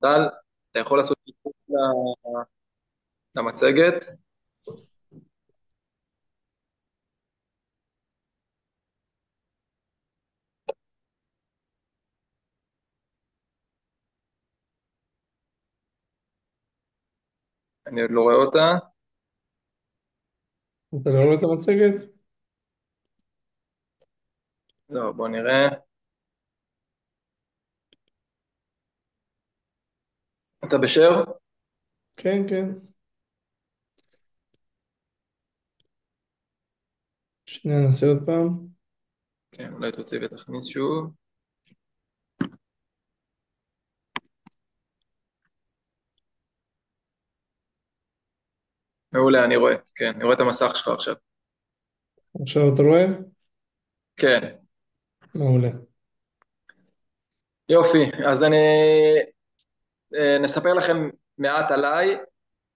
טל, אתה יכול לעשות קיפול למצגת? אני עוד לא רואה אותה. אתה לא רואה את המצגת? לא, בוא נראה. אתה בשאר? כן, כן. שנייה, נעשה עוד פעם. כן, אולי תוציא ותכניס שוב. מעולה, אני רואה. כן, אני רואה את המסך שלך עכשיו. עכשיו אתה רואה? כן, מעולה. יופי. אז אני נספר לכם מעט עליי,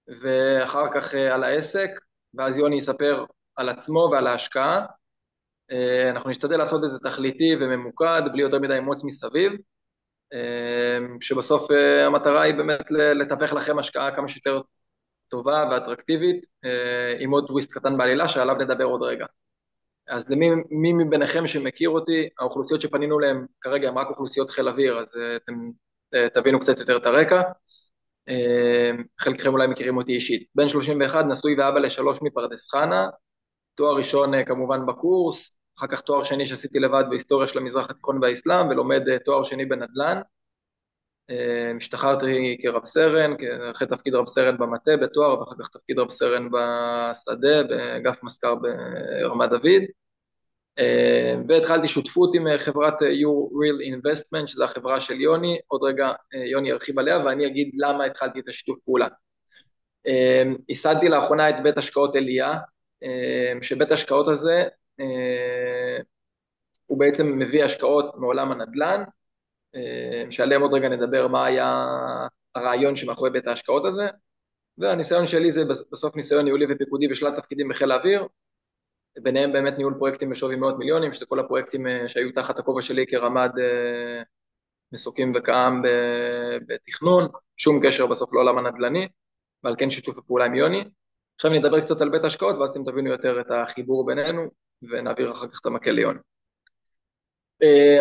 ואחר כך על העסק, ואז יוני יספר על עצמו ועל ההשקעה. אנחנו נשתדל לעשות את זה תכליתי וממוקד, בלי יותר מדי אמוץ מסביב. שבסוף המטרה היא באמת לתווך לכם השקעה כמה שיותר טובה ואטרקטיבית, עם עוד טוויסט קטן בעלילה שעליו נדבר עוד רגע. אז מי מביניכם שמכיר אותי, האוכלוסיות שפנינו להם כרגע הם רק אוכלוסיות חיל אוויר, אז אתם תבינו קצת יותר את הרקע. חלקכם אולי מכירים אותי אישית. בן 31, נשוי ואבא לשלוש מפרדס חנה, תואר ראשון כמובן בקורס, אחר כך תואר שני שעשיתי לבד בהיסטוריה של המזרח התיכון והאסלאם, ולומד תואר שני בנדל"ן. השתחררתי כרב סרן, אחרי תפקיד רב סרן במטה בתואר, ואחר כך תפקיד רב סרן בשדה, באגף מזכ"ר ברמת דוד. והתחלתי שותפות עם חברת Your Real Investment, שזו החברה של יוני, עוד רגע יוני ירחיב עליה, ואני אגיד למה התחלתי את השיתוף פעולה. ייסדתי לאחרונה את בית השקעות אליה, שבית השקעות הזה, הוא בעצם מביא השקעות מעולם הנדל"ן, שעליהם עוד רגע נדבר מה היה הרעיון שמאחורי בית ההשקעות הזה, והניסיון שלי זה בסוף ניסיון ניהולי ופיקודי בשלל תפקידים בחיל האוויר, ביניהם באמת ניהול פרויקטים בשווי מאות מיליונים, שזה כל הפרויקטים שהיו תחת הכובע שלי כרמ"ד מסוקים וקע"מ בתכנון, שום קשר בסוף לעולם הנדל"ני, ועל כן שיתוף הפעולה עם יוני. עכשיו נדבר קצת על בית השקעות, ואז אתם תבינו יותר את החיבור בינינו, ונעביר אחר כך את המקל ליוני.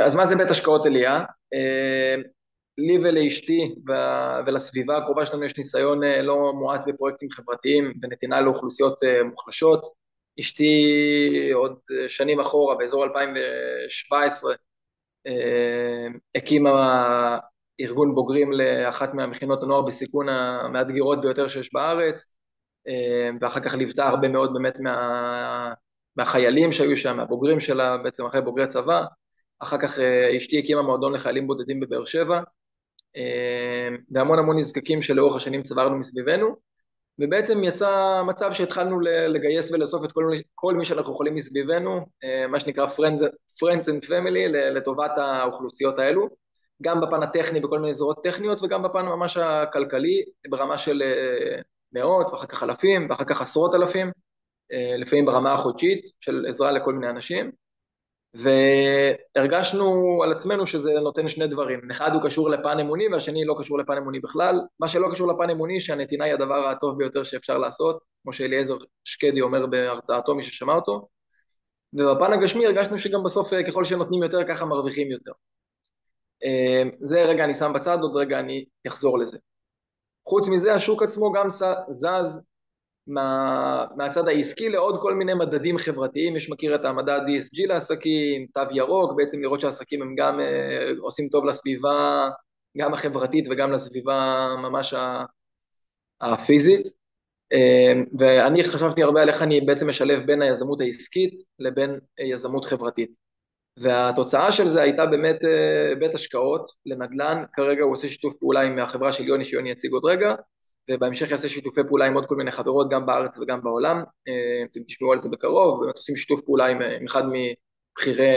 אז מה זה בית השקעות אליה? לי ולאשתי ולסביבה הקרובה שלנו יש ניסיון לא מועט בפרויקטים חברתיים ונתינה לאוכלוסיות מוחלשות. אשתי עוד שנים אחורה, באזור 2017, הקימה ארגון בוגרים לאחת מהמכינות הנוער בסיכון המאתגרות ביותר שיש בארץ, ואחר כך ליוותה הרבה מאוד באמת מהחיילים שהיו שם, מהבוגרים שלה, בעצם אחרי בוגרי צבא. אחר כך אשתי הקימה מועדון לחיילים בודדים בבאר שבע, והמון המון נזקקים שלאורך השנים צברנו מסביבנו, ובעצם יצא מצב שהתחלנו לגייס ולאסוף את כל מי שאנחנו יכולים מסביבנו, מה שנקרא friends and family, לטובת האוכלוסיות האלו, גם בפן הטכני בכל מיני זרועות טכניות, וגם בפן ממש הכלכלי, ברמה של מאות, ואחר כך אלפים, ואחר כך עשרות אלפים, לפעמים ברמה החודשית של עזרה לכל מיני אנשים. והרגשנו על עצמנו שזה נותן שני דברים, אחד הוא קשור לפן אמוני והשני לא קשור לפן אמוני בכלל. מה שלא קשור לפן אמוני, שהנתינה היא הדבר הטוב ביותר שאפשר לעשות, כמו שאליעזר שקדי אומר בהרצאתו, מי ששמע אותו. ובפן הגשמי הרגשנו שגם בסוף ככל שנותנים יותר ככה מרוויחים יותר. זה רגע אני שם בצד, עוד רגע אני אחזור לזה. חוץ מזה השוק עצמו גם זז מהצד העסקי לעוד כל מיני מדדים חברתיים. יש מכיר את המדד ESG לעסקים, תו ירוק, בעצם לראות שהעסקים הם גם עושים טוב לסביבה, גם החברתית וגם לסביבה ממש הפיזית. ואני חשבתי הרבה על איך אני בעצם משלב בין היזמות העסקית לבין יזמות חברתית. והתוצאה של זה הייתה באמת בית השקעות לנדל"ן. כרגע הוא עושה שיתוף פעולה עם החברה של יוני, שיוני יציג עוד רגע, ובהמשך יעשה שיתופי פעולה עם עוד כל מיני חברות, גם בארץ וגם בעולם. אתם תשמעו על זה בקרוב, באמת עושים שיתוף פעולה עם אחד מבחירי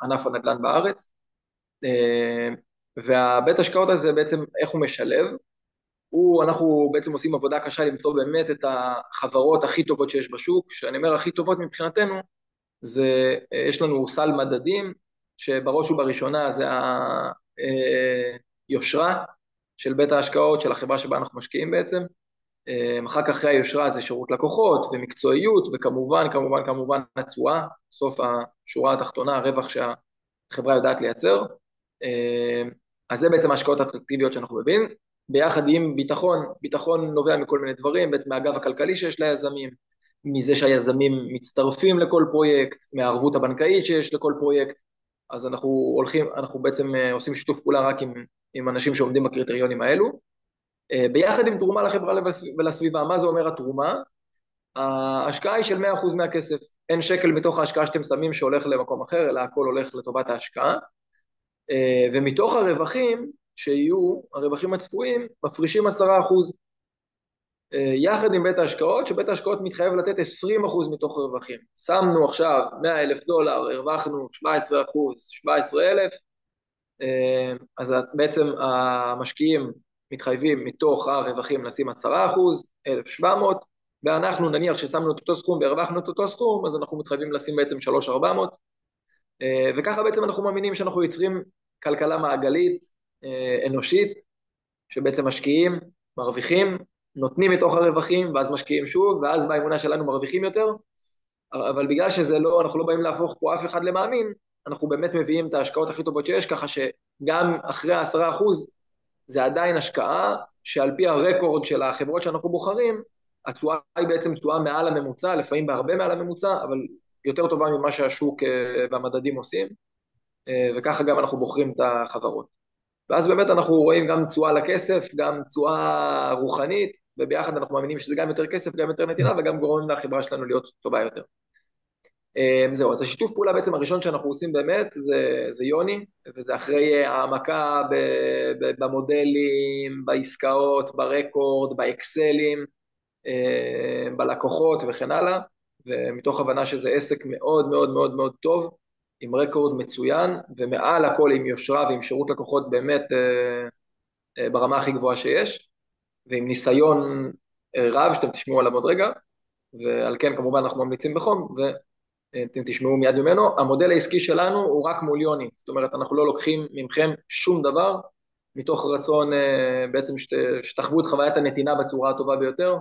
ענף הנדל"ן בארץ. והבית השקעות הזה בעצם איך הוא משלב? אנחנו בעצם עושים עבודה קשה למצוא באמת את החברות הכי טובות שיש בשוק, שאני אומר הכי טובות מבחינתנו, זה, יש לנו סל מדדים, שבראש ובראשונה זה היושרה, של בית ההשקעות, של החברה שבה אנחנו משקיעים בעצם. אחר כך אחרי היושרה זה שירות לקוחות ומקצועיות, וכמובן, כמובן, כמובן התשואה, סוף השורה התחתונה, הרווח שהחברה יודעת לייצר. אז זה בעצם ההשקעות האטרקטיביות שאנחנו מבינים, ביחד עם ביטחון. ביטחון נובע מכל מיני דברים, בעצם מהגב הכלכלי שיש ליזמים, מזה שהיזמים מצטרפים לכל פרויקט, מהערבות הבנקאית שיש לכל פרויקט. אז אנחנו בעצם עושים שיתוף פעולה רק עם אנשים שעומדים בקריטריונים האלו, ביחד עם תרומה לחברה ולסביבה. מה זה אומר התרומה? ההשקעה היא של 100% מהכסף, אין שקל מתוך ההשקעה שאתם שמים שהולך למקום אחר, אלא הכל הולך לטובת ההשקעה, ומתוך הרווחים שיהיו, הרווחים הצפויים, מפרישים 10%, יחד עם בית ההשקעות, שבית ההשקעות מתחייב לתת 20% מתוך הרווחים. שמנו עכשיו $100,000, הרווחנו 17%, 17,000, אז בעצם המשקיעים מתחייבים מתוך הרווחים לשים 10%, 1,700, ואנחנו נניח ששמנו את אותו סכום והרווחנו את אותו סכום, אז אנחנו מתחייבים לשים בעצם 3,400, וככה בעצם אנחנו מאמינים שאנחנו יוצרים כלכלה מעגלית, אנושית, שבעצם משקיעים, מרוויחים, נותנים מתוך הרווחים, ואז משקיעים שוב, ואז באמונה שלנו מרוויחים יותר, אבל בגלל שזה לא, אנחנו לא באים להפוך פה אף אחד למאמין, אנחנו באמת מביאים את ההשקעות הכי טובות שיש, ככה שגם אחרי 10%, זה עדיין השקעה שעל פי הרקורד של החברות שאנחנו בוחרים, התשואה היא בעצם תשואה מעל הממוצע, לפעמים בהרבה מעל הממוצע, אבל יותר טובה ממה שהשוק והמדדים עושים, וככה גם אנחנו בוחרים את החברות. ואז באמת אנחנו רואים גם תשואה לכסף, גם תשואה רוחנית, וביחד אנחנו מאמינים שזה גם יותר כסף, גם יותר נתינה, וגם גורמים לחברה שלנו להיות טובה יותר. זהו, אז השיתוף פעולה בעצם הראשון שאנחנו עושים באמת, זה יוני, וזה אחרי העמקה במודלים, בעסקאות, ברקורד, באקסלים, בלקוחות וכן הלאה, ומתוך הבנה שזה עסק מאוד מאוד מאוד מאוד טוב, עם רקורד מצוין, ומעל הכל עם יושרה ועם שירות לקוחות באמת ברמה הכי גבוהה שיש, ועם ניסיון רב, שאתם תשמעו עליו עוד רגע, ועל כן כמובן אנחנו ממליצים בחום, ואתם תשמעו מיד ממנו. המודל העסקי שלנו הוא רק מול יוני, זאת אומרת אנחנו לא לוקחים ממכם שום דבר, מתוך רצון בעצם שתחוו את חוויית הנתינה בצורה הטובה ביותר,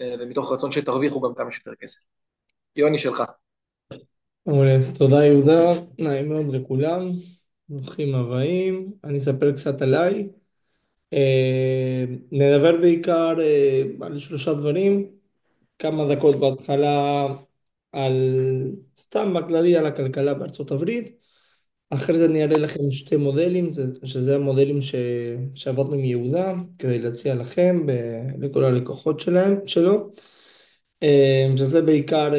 ומתוך רצון שתרוויחו גם כמה שיותר כסף. יוני שלך. מעולה. תודה יהודה, נעים מאוד לכולם, ברוכים הבאים. אני אספר קצת עליי. נדבר בעיקר על שלושה דברים, כמה דקות בהתחלה על סתם בכללי על הכלכלה בארצות הברית. אחרי זה אני אראה לכם שתי מודלים, שזה המודלים שעבדנו עם יהודה כדי להציע לכם לכל הלקוחות שלו. שזה בעיקר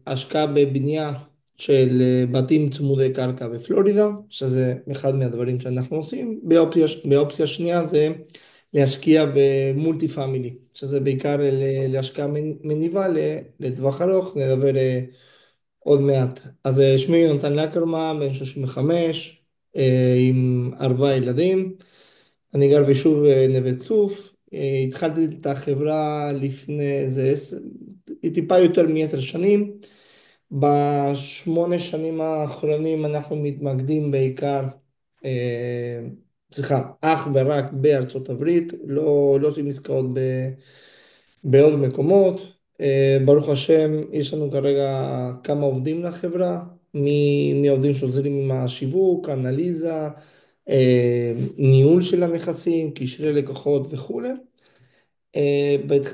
השקעה בבנייה של בתים צמודי קרקע בפלורידה, שזה אחד מהדברים שאנחנו עושים. באופציה שנייה זה להשקיע במולטי פמילי, שזה בעיקר להשקעה מניבה לטווח ארוך, נדבר עוד מעט. אז שמי יונתן לקרמן, בן 35, עם 4 ילדים. אני גר ביישוב נווה צוף. התחלתי את החברה לפני היא טיפה יותר מ10 שנים. ב8 שנים האחרונים אנחנו מתמקדים בעיקר, אך ורק בארצות הברית, לא עושים עסקאות בעוד מקומות. ברוך השם, יש לנו כרגע כמה עובדים לחברה, מעובדים שעוזרים עם השיווק, אנליזה, ניהול של הנכסים, קשרי לקוחות וכולי.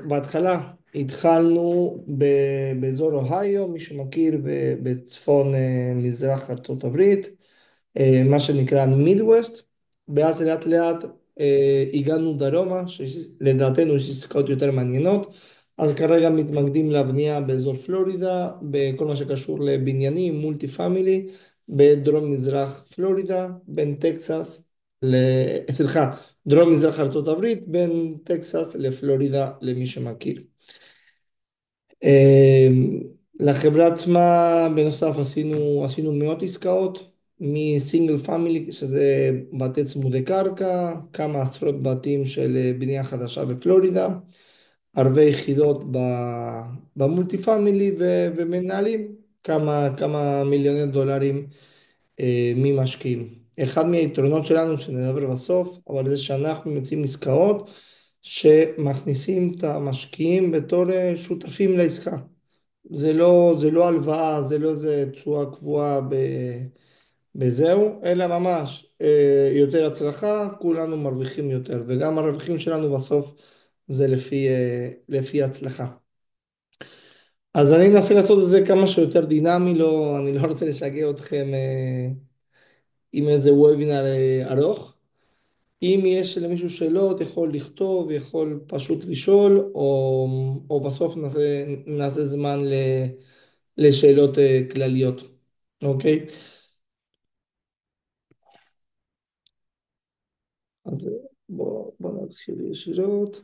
בהתחלה התחלנו באזור אוהיו, מי שמכיר, בצפון מזרח ארצות הברית, מה שנקרא מידווסט, ואז לאט לאט הגענו דרומה, שלדעתנו יש עסקאות יותר מעניינות, אז כרגע מתמקדים לבנייה באזור פלורידה, בכל מה שקשור לבניינים, מולטי פמילי, בדרום מזרח פלורידה, בין טקסס, דרום מזרח ארצות הברית, בין טקסס לפלורידה, למי שמכיר. לחברה עצמה בנוסף עשינו מאות עסקאות, מסינגל פמילי, שזה בתי צמודי קרקע, כמה עשרות בתים של בנייה חדשה בפלורידה, הרבה יחידות במולטי פמילי, ומנהלים כמה מיליוני דולרים ממשקיעים. אחד מהיתרונות שלנו, שנדבר בסוף, אבל זה שאנחנו מציעים עסקאות שמכניסים את המשקיעים בתור שותפים לעסקה. זה לא הלוואה, זה לא איזה תשואה קבועה בזהו, אלא ממש יותר הצלחה, כולנו מרוויחים יותר, וגם הרווחים שלנו בסוף זה לפי הצלחה. אז אני אנסה לעשות את זה כמה שיותר דינמי, לא, אני לא רוצה לשגע אתכם עם איזה וובינר ארוך. אם יש למישהו שאלות, יכול לכתוב, יכול פשוט לשאול, או בסוף נעשה זמן לשאלות כלליות, אוקיי? אז בוא נתחיל ישירות.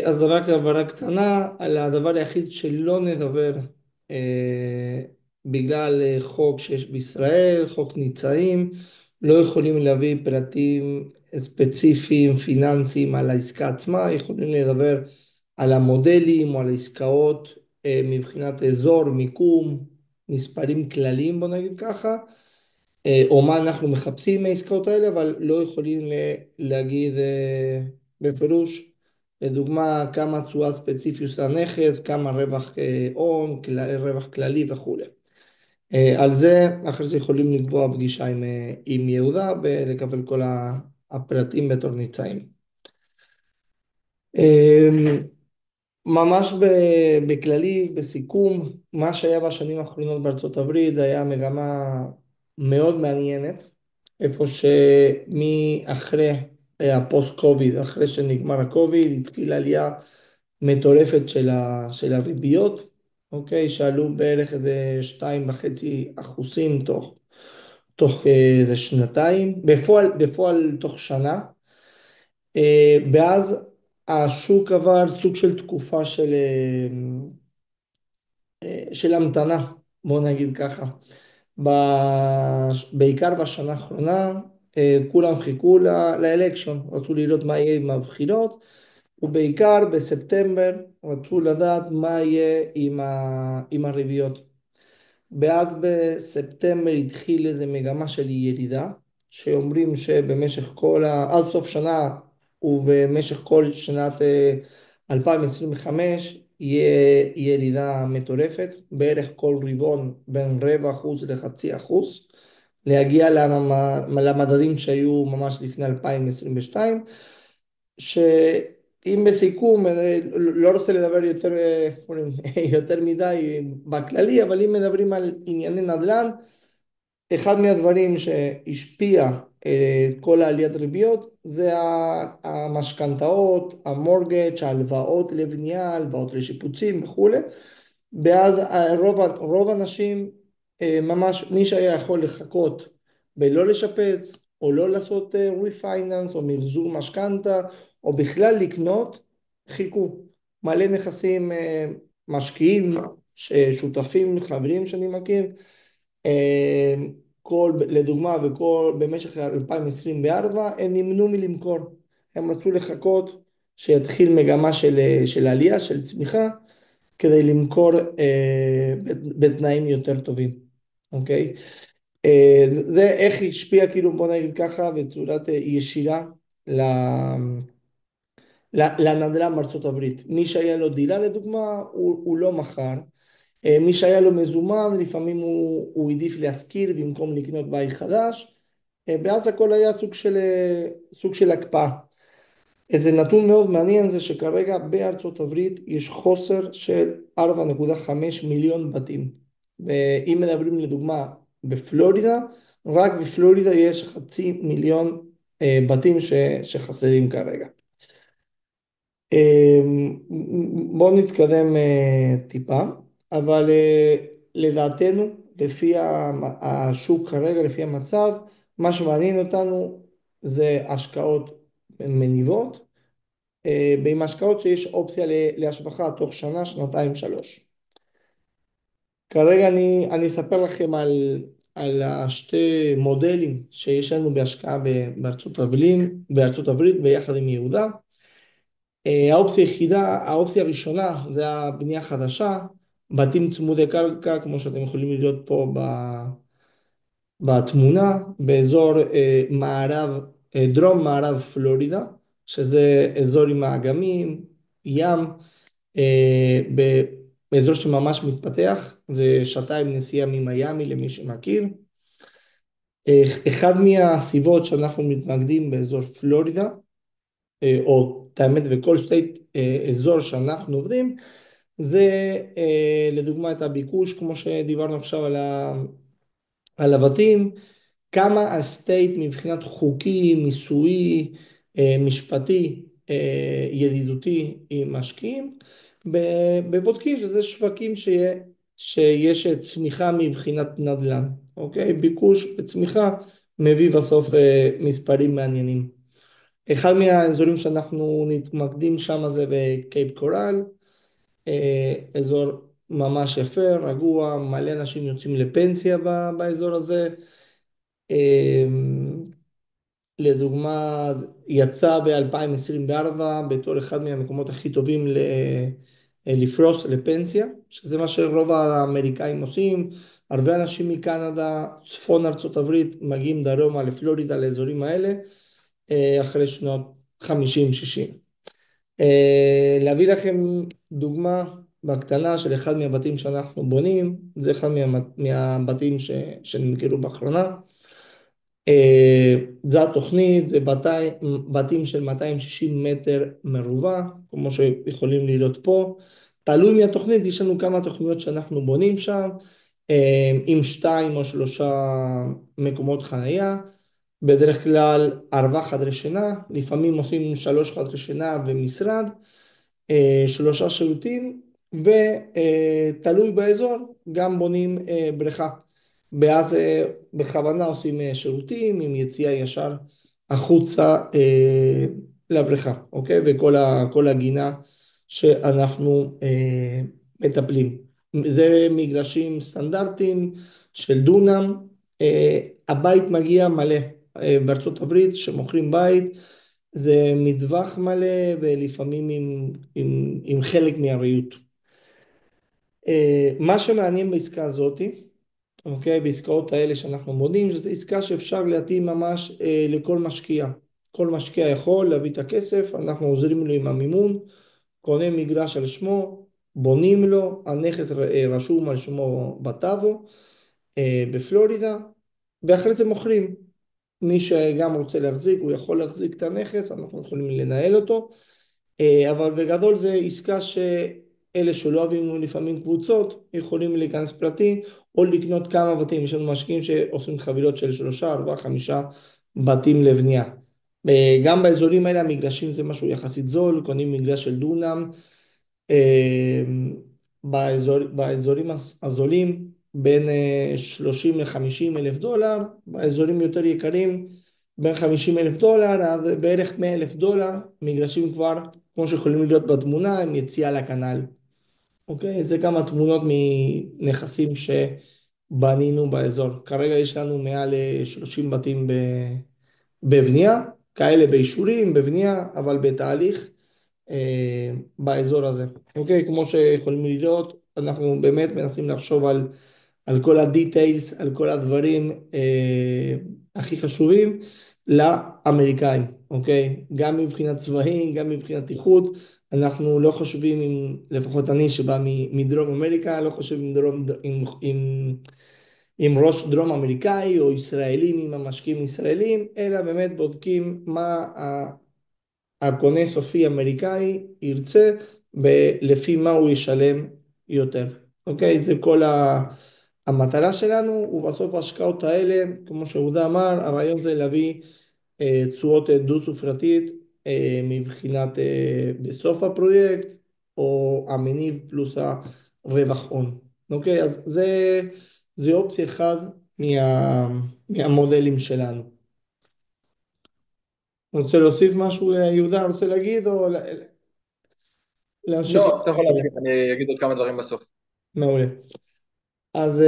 אז רק הבהרה קטנה על הדבר היחיד שלא נדבר בגלל חוק שיש בישראל, חוק ניצאים, לא יכולים להביא פרטים ספציפיים פיננסיים על העסקה עצמה, יכולים לדבר על המודלים או על העסקאות מבחינת אזור, מיקום, מספרים כלליים בוא נגיד ככה, או מה אנחנו מחפשים מהעסקאות האלה, אבל לא יכולים להגיד בפירוש, לדוגמה, כמה תשואה ספציפית של הנכס, כמה רווח הון, רווח כללי וכולי. על זה, אחרי זה יכולים לקבוע פגישה עם יהודה ולקבל כל הפרטים בתור ניצאים. ממש בכללי, בסיכום, מה שהיה בשנים האחרונות בארצות הברית זה היה מגמה מאוד מעניינת, איפה שמאחרי הפוסט קוביד, אחרי שנגמר הקוביד, התחילה עלייה מטורפת של הריביות, אוקיי, שעלו בערך איזה 2.5% תוך איזה שנתיים, בפועל תוך שנה, ואז השוק עבר סוג של תקופה של המתנה, בוא נגיד ככה. בעיקר בשנה האחרונה, כולם חיכו לאלקשון, רצו לראות מה יהיה עם הבחירות, ובעיקר בספטמבר רצו לדעת מה יהיה עם הריביות. ואז בספטמבר התחיל איזה מגמה של ירידה, שאומרים שבמשך עד סוף שנה ובמשך כל שנת 2025 יהיה ירידה מטורפת, בערך כל רבעון בין 0.25% ל0.5%, להגיע למדדים שהיו ממש לפני 2022, שאם בסיכום, לא רוצה לדבר יותר, יותר מדי בכללי, אבל אם מדברים על ענייני נדל"ן, אחד מהדברים שהשפיע כל העליית ריביות זה המשכנתאות, המורגג', ההלוואות לבנייה, הלוואות לשיפוצים וכולי. ואז רוב האנשים, ממש מי שהיה יכול לחכות ולא לשפץ, או לא לעשות ריפייננס, או מחזור משכנתה, או בכלל לקנות, חיכו. מלא נכסים משקיעים, שותפים, חברים שאני מכיר, לדוגמה, במשך 2024 הם נמנעו מלמכור. הם רצו לחכות שיתחיל מגמה של עלייה, של צמיחה, כדי למכור בתנאים יותר טובים, אוקיי? זה איך השפיע, כאילו, בוא נגיד ככה, בצורת ישירה לנדל"ן בארצות הברית. מי שהיה לו דירה, לדוגמה, הוא לא מכר. מי שהיה לו מזומן, לפעמים הוא העדיף להשכיר במקום לקנות בית חדש, ואז הכל היה סוג של הקפאה. איזה נתון מאוד מעניין זה שכרגע בארצות הברית יש חוסר של 4.5 מיליון בתים. ואם מדברים לדוגמה בפלורידה, רק בפלורידה יש 500,000 בתים שחסרים כרגע. בואו נתקדם טיפה, אבל לדעתנו, לפי השוק כרגע, לפי המצב, מה שמעניין אותנו זה השקעות מניבות, ועם השקעות שיש אופציה להשבחה תוך שנה, שנתיים, שלוש. כרגע אני אספר לכם על השתי מודלים שיש לנו בהשקעה בארצות הברית ביחד עם יהודה. האופציה הראשונה זה הבנייה חדשה, בתים צמודי קרקע, כמו שאתם יכולים לראות פה בתמונה, באזור דרום מערב פלורידה, שזה אזור עם האגמים, ים, באזור שממש מתפתח, זה שעתיים נסיעה ממיאמי למי שמכיר. אחד מהסיבות שאנחנו מתמקדים באזור פלורידה, או את האמת בכל סטייט אזור שאנחנו עובדים, זה לדוגמה את הביקוש, כמו שדיברנו עכשיו על הבתים, כמה הסטייט מבחינת חוקי, מיסויי, משפטי, ידידותי עם משקיעים, בבודקים שזה שווקים שיש צמיחה מבחינת נדל"ן, אוקיי? ביקוש וצמיחה מביא בסוף מספרים מעניינים. אחד מהאזורים שאנחנו מתמקדים שם זה בקייפ קורל, אזור ממש יפה, רגוע, מלא אנשים יוצאים לפנסיה באזור הזה. לדוגמה, יצא ב-2024 בתור אחד מהמקומות הכי טובים לפרוס לפנסיה, שזה מה שרוב האמריקאים עושים. הרבה אנשים מקנדה, צפון ארצות הברית, מגיעים דרומה לפלורידה, לאזורים האלה, אחרי שנות 50-60. להביא לכם דוגמה בקטנה של אחד מהבתים שאנחנו בונים, זה אחד מהבתים שנמכרו באחרונה. זה התוכנית, זה בתים של 260 מטר מרובע, כמו שיכולים לראות פה. תלוי מהתוכנית, יש לנו כמה תוכניות שאנחנו בונים שם, עם 2 או 3 מקומות חנייה, בדרך כלל 4 חדרי שינה, לפעמים עושים 3 חדרי שינה ומשרד, 3 שירותים, ותלוי באזור, גם בונים בריכה. ואז בכוונה עושים שירותים עם יציאה ישר החוצה לבריכה, אוקיי? וכל הגינה שאנחנו מטפלים. זה מגרשים סטנדרטיים של דונם. הבית מגיע מלא. בארצות הברית שמוכרים בית זה מטווח מלא ולפעמים עם חלק מהריהוט. מה שמעניין בעסקה הזאתי, אוקיי, בעסקאות האלה שאנחנו מודים, שזו עסקה שאפשר להתאים ממש לכל משקיע. כל משקיע יכול להביא את הכסף, אנחנו עוזרים לו עם המימון, קונה מגרש על שמו, בונים לו, הנכס רשום על שמו בטאבו, בפלורידה, ואחרי זה מוכרים. מי שגם רוצה להחזיק, הוא יכול להחזיק את הנכס, אנחנו יכולים לנהל אותו, אבל בגדול זה עסקה שאלה שלא אוהבים לפעמים קבוצות, יכולים להיכנס פרטי, או לקנות כמה בתים. יש לנו משקיעים שעושים חבילות של 3, 4, 5 בתים לבנייה. גם באזורים האלה המגרשים זה משהו יחסית זול, קונים מגרש של דונם, באזורים הזולים בין 30 ל-50 אלף דולר, באזורים יותר יקרים בין 50 אלף דולר עד בערך 100 אלף דולר, מגרשים כבר כמו שיכולים להיות בתמונה עם יציאה לקנל. אוקיי, זה כמה תמונות מנכסים שבנינו באזור. כרגע יש לנו מעל 30 בתים בבנייה, כאלה באישורים, בבנייה, אבל בתהליך באזור הזה. אוקיי, כמו שיכולים לראות, אנחנו באמת מנסים לחשוב על כל הדיטיילס, על כל הדברים הכי חשובים לאמריקאים, אוקיי? גם מבחינת צבעים, גם מבחינת איכות, אנחנו לא חושבים, לפחות אני שבא מדרום אמריקה, לא חושב עם ראש דרום אמריקאי או ישראלים, עם המשקיעים ישראלים, אלא באמת בודקים מה הקונה סופי אמריקאי ירצה, לפי מה הוא ישלם יותר. אוקיי? זה כל המטרה שלנו, ובסוף ההשקעות האלה, כמו שיהודה אמר, הרעיון זה להביא תשואות דו-ספרתית מבחינת בסוף הפרויקט, או המניב פלוס הרווח הון. אוקיי? אז זה אופציה אחד מהמודלים שלנו. רוצה להוסיף משהו, יהודה, רוצה להגיד, או להמשיך? לא, אתה יכול להמשיך, אני אגיד עוד כמה דברים בסוף. מעולה. אז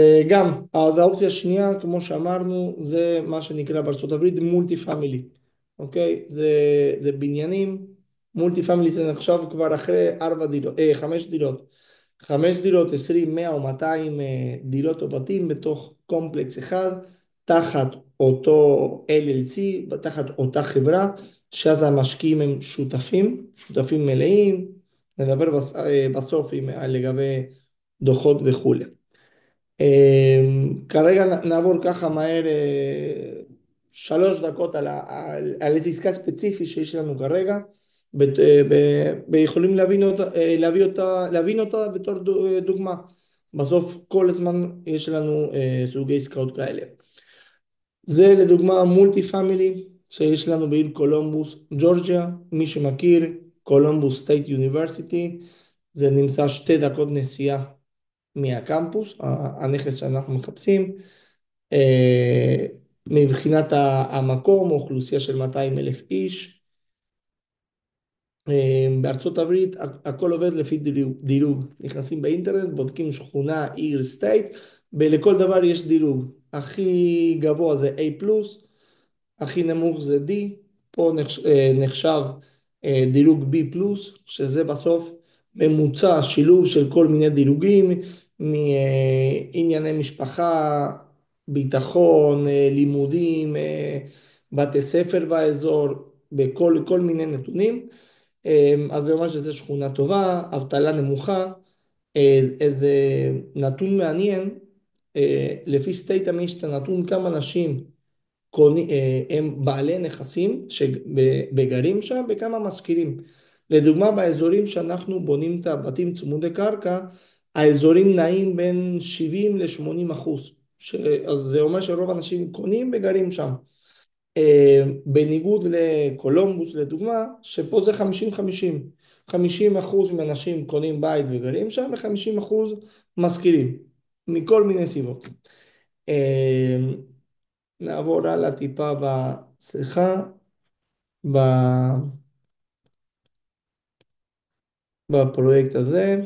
אז האופציה השנייה, כמו שאמרנו, זה מה שנקרא בארצות הברית מולטי פמילי, אוקיי? זה בניינים, מולטי פמילי זה נחשב כבר אחרי 5 דירות. 5 דירות, 20, 100 או 200 דירות או בתים בתוך קומפלקס אחד, תחת אותו LLC, תחת אותה חברה, שאז המשקיעים הם שותפים, שותפים מלאים, נדבר בסוף לגבי דוחות וכולי. כרגע נעבור ככה מהר 3 דקות על איזו עסקה ספציפית שיש לנו כרגע, ויכולים להבין אותה בתור דוגמה. בסוף כל הזמן יש לנו סוגי עסקאות כאלה. זה לדוגמה מולטי פמילי שיש לנו בעיר קולומבוס, ג'ורג'יה. מי שמכיר, קולומבוס סטייט יוניברסיטי, זה נמצא 2 דקות נסיעה מהקמפוס, הנכס שאנחנו מחפשים. מבחינת המקום, אוכלוסייה של 200,000 איש. בארצות הברית הכל עובד לפי דירוג. נכנסים באינטרנט, בודקים שכונה, עיר, סטייט, ולכל דבר יש דירוג. הכי גבוה זה A+, הכי נמוך זה D, פה נחשב דירוג B+, שזה בסוף ממוצע, שילוב של כל מיני דירוגים, מענייני משפחה, ביטחון, לימודים, בתי ספר באזור, בכל מיני נתונים. אז זה אומר שזו שכונה טובה, אבטלה נמוכה. איזה נתון מעניין, לפי סטייטם יש את הנתון כמה אנשים הם בעלי נכסים שגרים שם וכמה משכירים. לדוגמה, באזורים שאנחנו בונים את הבתים צמודי קרקע, האזורים נעים בין 70 ל-80%. אז זה אומר שרוב האנשים קונים וגרים שם. בניגוד לקולומבוס לדוגמה, שפה זה 50-50. 50% מהאנשים קונים בית וגרים שם, ו-50% משכירים, מכל מיני סיבות. נעבור הלאה טיפה סליחה, בפרויקט הזה.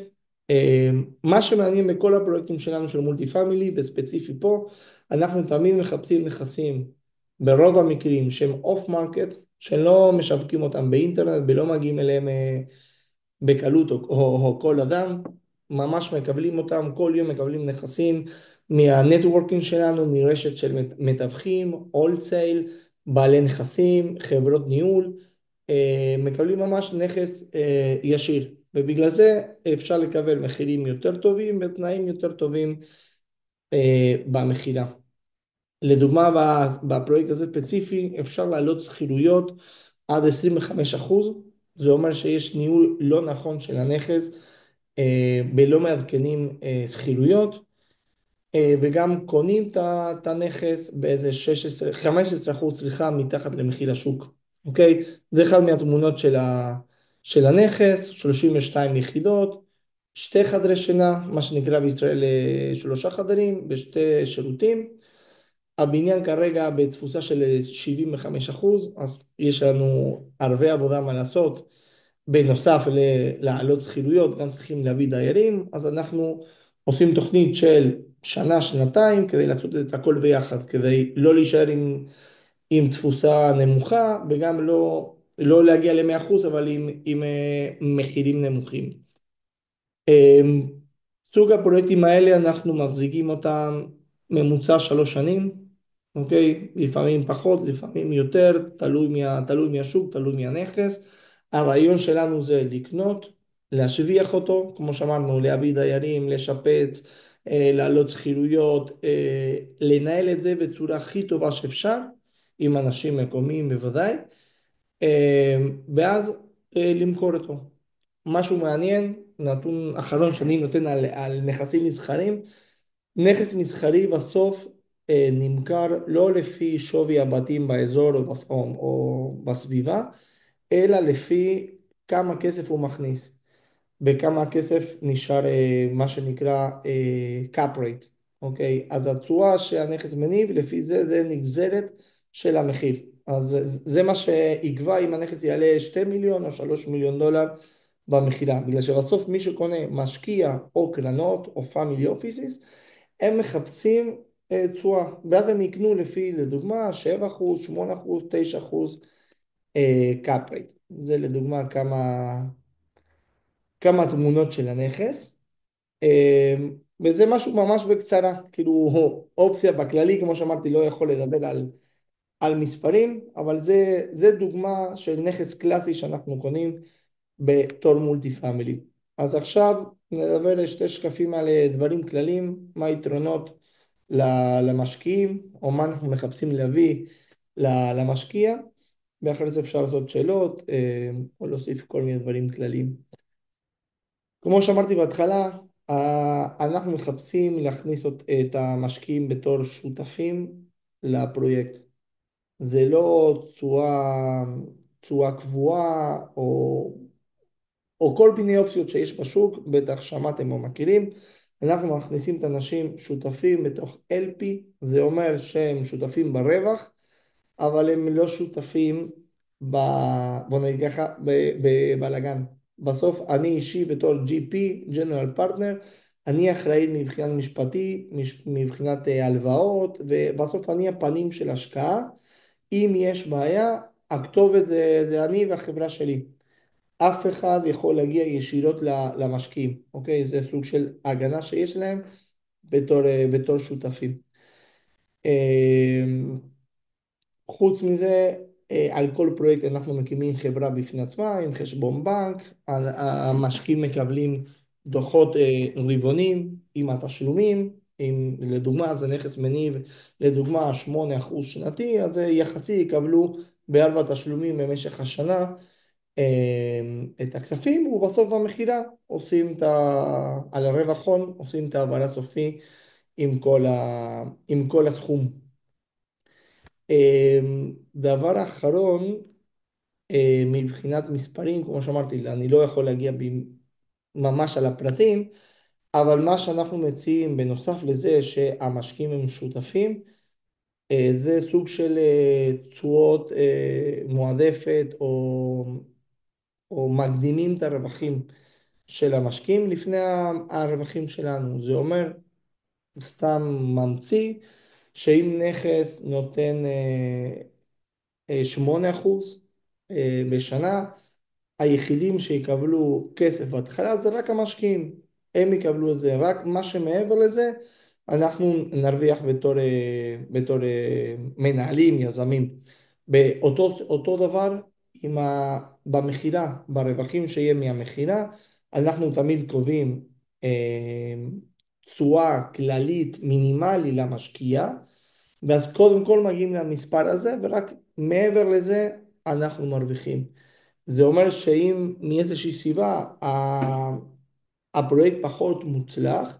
מה שמעניין בכל הפרויקטים שלנו של מולטי פמילי, בספציפי פה, אנחנו תמיד מחפשים נכסים ברוב המקרים שהם אוף מרקט, שלא משווקים אותם באינטרנט ולא מגיעים אליהם בקלות או כל אדם. ממש מקבלים אותם, כל יום מקבלים נכסים מהנטוורקינג שלנו, מרשת של מתווכים, הולסייל, בעלי נכסים, חברות ניהול, מקבלים ממש נכס ישיר, ובגלל זה אפשר לקבל מחירים יותר טובים ותנאים יותר טובים במחירה. לדוגמה, בפרויקט הזה ספציפי אפשר להעלות שכירויות עד 25%. זה אומר שיש ניהול לא נכון של הנכס, ולא מעדכנים שכירויות, וגם קונים את הנכס באיזה 15% סליחה מתחת למחיר השוק. אוקיי? זה אחד מהתמונות של הנכס, 32 יחידות, 2 חדרי שינה, מה שנקרא בישראל 3 חדרים, ב2 שירותים. הבניין כרגע בתפוסה של 75%, אז יש לנו הרבה עבודה מה לעשות. בנוסף להעלות שכירויות, גם צריכים להביא דיירים, אז אנחנו עושים תוכנית של שנה, שנתיים, כדי לעשות את הכל ביחד, כדי לא להישאר עם תפוסה נמוכה, וגם לא להגיע ל-100%, אבל עם מחירים נמוכים. סוג הפרויקטים האלה אנחנו מחזיקים אותם ממוצע 3 שנים, אוקיי? לפעמים פחות, לפעמים יותר, תלוי מהשוק, תלוי מהנכס. הרעיון שלנו זה לקנות, להשביח אותו, כמו שאמרנו, להביא דיירים, לשפץ, להעלות שכירויות, לנהל את זה בצורה הכי טובה שאפשר, עם אנשים מקומיים בוודאי, ואז למכור אותו. משהו מעניין, נתון אחרון שאני נותן על נכסים מסחרים, נכס מסחרי בסוף נמכר לא לפי שווי הבתים באזור או בסביבה, אלא לפי כמה כסף הוא מכניס, בכמה כסף נשאר מה שנקרא cap rate, אוקיי? אז התשואה שהנכס מניב, לפי זה נגזרת של המחיר. אז זה מה שיקבע אם הנכס יעלה 2 מיליון או 3 מיליון דולר במחירה, בגלל שבסוף מי שקונה משקיע או קרנות או פאמילי אופיסיס, הם מחפשים תשואה, ואז הם יקנו לפי, לדוגמה, 7%, 8%, 9% cap rate. זה לדוגמה כמה תמונות של הנכס. וזה משהו ממש בקצרה, כאילו אופציה בכללי, כמו שאמרתי, לא יכול לדבר על מספרים, אבל זה דוגמה של נכס קלאסי שאנחנו קונים בתור מולטי פמילי. אז עכשיו נדבר על שתי שקפים על דברים כלליים, מה היתרונות למשקיעים, או מה אנחנו מחפשים להביא למשקיע, ואחרי זה אפשר לעשות שאלות, או להוסיף כל מיני דברים כלליים. כמו שאמרתי בהתחלה, אנחנו מחפשים להכניס את המשקיעים בתור שותפים לפרויקט. זה לא תשואה קבועה או כל מיני אופציות שיש בשוק, בטח שמעתם או מכירים. אנחנו מכניסים את האנשים שותפים בתוך LP, זה אומר שהם שותפים ברווח, אבל הם לא שותפים ב... בוא נגיד ככה, בבלגן. בסוף אני אישי בתור GP, General Partner, אני אחראי מבחינת משפטי, מבחינת הלוואות, ובסוף אני הפנים של השקעה. אם יש בעיה, הכתובת זה אני והחברה שלי. אף אחד יכול להגיע ישירות למשקיעים, אוקיי? זה סוג של הגנה שיש להם בתור שותפים. חוץ מזה, על כל פרויקט אנחנו מקימים חברה בפני עצמה עם חשבון בנק, המשקיעים מקבלים דוחות רבעוניים עם התשלומים, אם לדוגמה זה נכס מניב לדוגמה 8% שנתי, אז יחסי יקבלו בארבע תשלומים במשך השנה את הכספים, ובסוף במכירה עושים על הרווח הון, עושים את העברה סופי עם כל הסכום. דבר אחרון, מבחינת מספרים, כמו שאמרתי, אני לא יכול להגיע ממש על הפרטים, אבל מה שאנחנו מציעים בנוסף לזה שהמשקיעים הם שותפים, זה סוג של תשואות מועדפת או מקדימים את הרווחים של המשקיעים לפני הרווחים שלנו. זה אומר, סתם ממציא, שאם נכס נותן 8% בשנה, היחידים שיקבלו כסף בהתחלה זה רק המשקיעים. הם יקבלו את זה, רק מה שמעבר לזה, אנחנו נרוויח בתור מנהלים, יזמים. אותו דבר במכירה, ברווחים שיהיה מהמכירה, אנחנו תמיד קובעים תשואה כללית מינימלי למשקיע, ואז קודם כל מגיעים למספר הזה, ורק מעבר לזה אנחנו מרוויחים. זה אומר שאם מאיזושהי סיבה הפרויקט פחות מוצלח,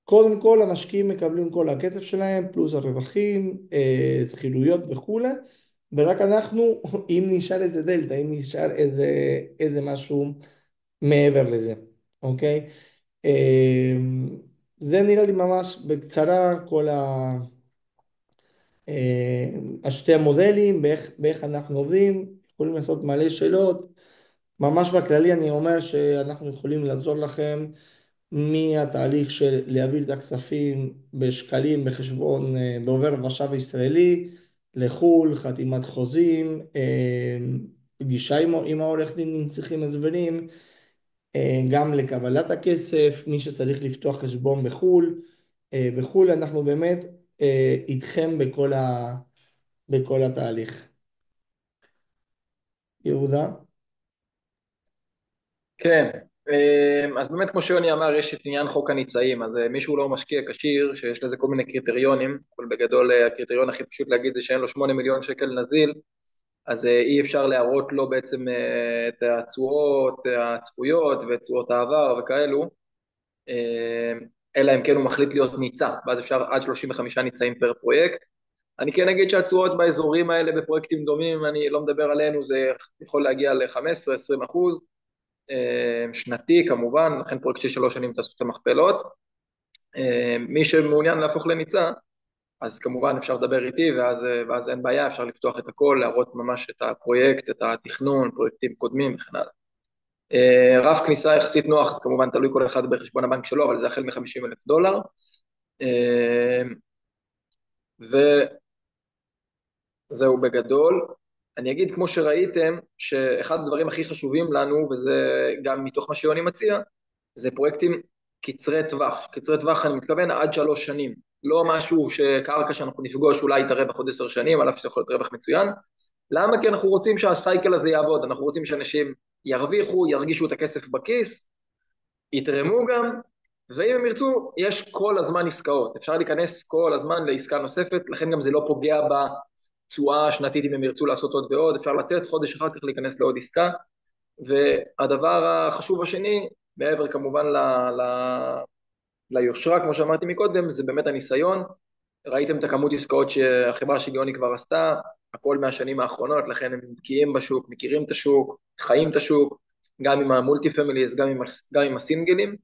קודם כל המשקיעים מקבלים כל הכסף שלהם, פלוס הרווחים, זכילויות וכולי, ורק אנחנו, אם נשאר איזה דלתא, אם נשאר איזה משהו מעבר לזה, אוקיי? זה נראה לי ממש בקצרה שתי המודלים, באיך אנחנו עובדים, יכולים לעשות מלא שאלות. ממש בכללי אני אומר שאנחנו יכולים לעזור לכם מהתהליך של להעביר את הכספים בשקלים בחשבון בעובר ושב ישראלי לחו"ל, חתימת חוזים, פגישה עם העורך דין אם צריכים הסברים, גם לקבלת הכסף, מי שצריך לפתוח חשבון בחו"ל, בחו"ל אנחנו באמת איתכם בכל התהליך. יהודה? כן, אז באמת כמו שיוני אמר, יש את עניין חוק הניצאים, אז מישהו לא משקיע כשיר, שיש לזה כל מיני קריטריונים, אבל בגדול הקריטריון הכי פשוט להגיד זה שאין לו 8 מיליון שקל נזיל, אז אי אפשר להראות לו בעצם את התשואות הצפויות ותשואות העבר וכאלו, אלא אם כן הוא מחליט להיות ניצה, ואז אפשר עד 35 ניצאים פר פרויקט. אני כן אגיד שהתשואות באזורים האלה בפרויקטים דומים, אני לא מדבר עלינו, זה יכול להגיע ל-15-20%, שנתי כמובן, לכן פרויקט של 3 שנים תעשו את המכפלות. מי שמעוניין להפוך לניצה, אז כמובן אפשר לדבר איתי, ואז אין בעיה, אפשר לפתוח את הכל, להראות ממש את הפרויקט, את התכנון, פרויקטים קודמים וכן הלאה. רף כניסה יחסית נוח, זה כמובן תלוי כל אחד בחשבון הבנק שלו, אבל זה החל $50,000. וזהו בגדול. אני אגיד כמו שראיתם, שאחד הדברים הכי חשובים לנו, וזה גם מתוך מה שיוני מציע, זה פרויקטים קצרי טווח. קצרי טווח אני מתכוון עד 3 שנים. לא משהו שקרקע שאנחנו נפגוש אולי יתערב עוד 10 שנים, על אף שיכול להיות רווח מצוין. למה? כי אנחנו רוצים שהסייקל הזה יעבוד, אנחנו רוצים שאנשים ירוויחו, ירגישו את הכסף בכיס, יתרמו גם, ואם הם ירצו, יש כל הזמן עסקאות. אפשר להיכנס כל הזמן לעסקה נוספת, לכן גם זה לא פוגע בתשואה השנתית אם הם ירצו לעשות עוד ועוד, אפשר לצאת חודש אחר כך להיכנס לעוד עסקה. והדבר החשוב השני, מעבר כמובן ליושרה, כמו שאמרתי מקודם, זה באמת הניסיון. ראיתם את הכמות עסקאות שהחברה שגיוני כבר עשתה, הכל מהשנים האחרונות, לכן הם בקיאים בשוק, מכירים את השוק, חיים את השוק, גם עם המולטי פמיליז, גם עם הסינגלים.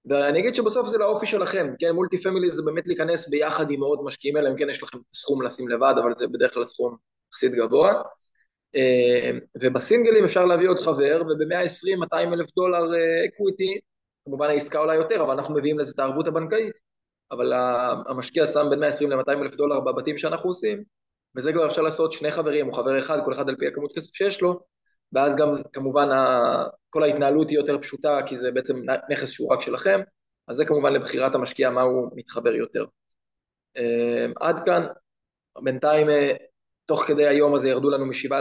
ואני אגיד שבסוף זה לאופי שלכם, כן, מולטי פמיליז זה באמת להיכנס ביחד עם עוד משקיעים, אלא אם כן יש לכם סכום לשים לבד, אבל זה בדרך כלל סכום יחסית גבוה. ובסינגלים אפשר להביא עוד חבר, וב-120-200 אלף דולר אקוויטי, כמובן העסקה עולה יותר, אבל אנחנו מביאים לזה את הערבות הבנקאית, אבל המשקיע שם בין 120 ל-200 אלף דולר בבתים שאנחנו עושים, וזה כבר אפשר לעשות 2 חברים או חבר אחד, כל אחד על פי הכמות כסף שיש לו, ואז גם כמובן כל ההתנהלות היא יותר פשוטה, כי זה בעצם נכס שהוא רק שלכם, אז זה כמובן לבחירת המשקיע מה הוא מתחבר יותר. עד כאן, בינתיים תוך כדי היום הזה ירדו לנו מ7